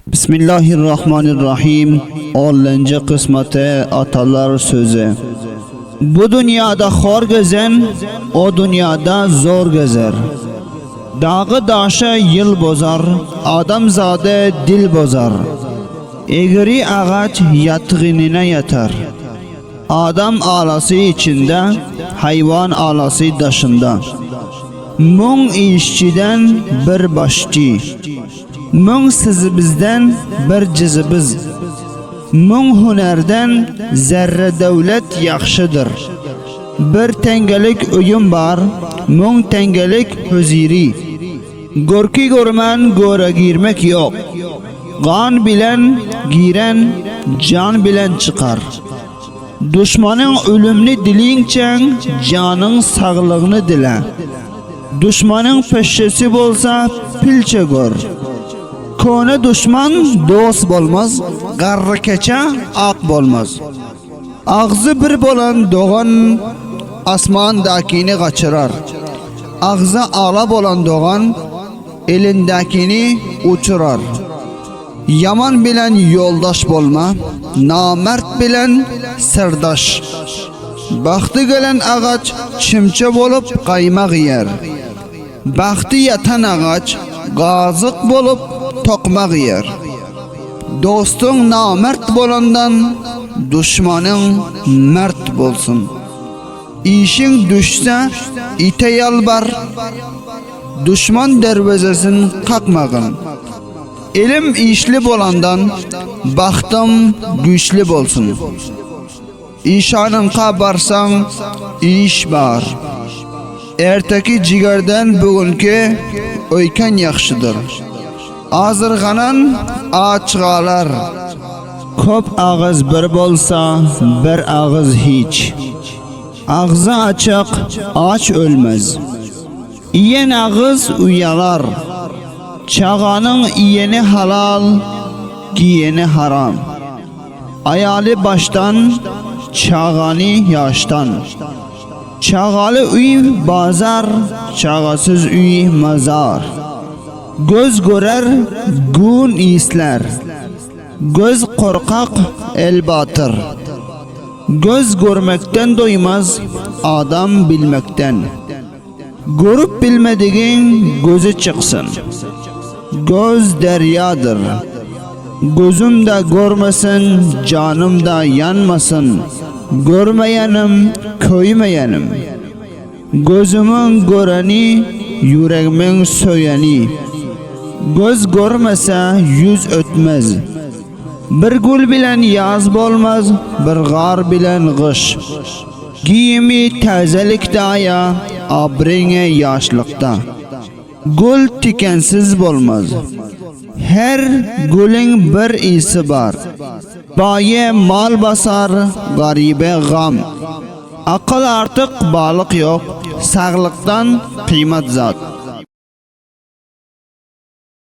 Bismillahirrahmanirrahim. 10-chi qismati atalar so'zi. Bu dunyoda xor gezen, o dunyoda zo'r gezer. Dağı daşı yıl bozar, adam zade dil bozar. Egri ağaç yatğinine yatar. Adam alası içinde, hayvan alası dışında. Mung işçiden bir başçı. Mung sizibizden bir cizibiz. Mung hunerden zerre devlet yaxşıdır. Bir tengelik uyum var, mung tengelik huziri. Gorki gorman gora girmek yok. Gan bilen giren can bilen çıkar. Düşmanın ölümlü dilingçen canın sağlığını dile. Düşmanın peşçesi bolsa pilçe gör. Kone düşman dost bolmaz, garrı keçe ak bolmaz. Ağzı bir bolan doğan asmandakini kaçırar. Ağzı ala bolan doğan elindakini uçurar. Yaman bilen yoldaş bolma, namert bilen sırdaş. Bahtı gelen ağaç çimçe bolup qaymaq yer. Bahtı yatan ağaç gazık bolup tokmaq yer. Dostun namert bolandan düşmanın mert bolsun. İşin düşse ite yalbar, düşman dervezesin kakmağın. Elim işli bolandan bahtım güçlü bolsun. İşanın kabarsan iş var. Erteki cigerden bugünkü oykan yaxşıdır. Azırganan açğalar. Köp ağız bir bolsa bir ağız hiç. Ağzı açık aç ölmez. İyen ağız uyalar. Çağanın iyeni halal, giyeni haram. Ayali baştan, çağani yaştan. Çağalı uy bazar, çağasız uy mazar. Göz görer, gun isler. Göz korkak, el batır. Göz görmekten doymaz, adam bilmekten. Görüp bilmediğin gözü çıksın. Göz deryadır. Gözüm de görmesin, canım da yanmasın. Görmeyenim, köymeyenim. Gözümün göreni, yüreğimin söyeni. Göz görmese yüz ötmez. Bir gül bilen yaz bolmaz, bir gar bilen kış. Giyimi tazelikte aya, abrine yaşlıkta. Gül tikensiz bolmaz. Her gülün bir iyisi var. Baye mal basar, garibe gam. Akıl artık balık yok, sağlıktan kıymet zat.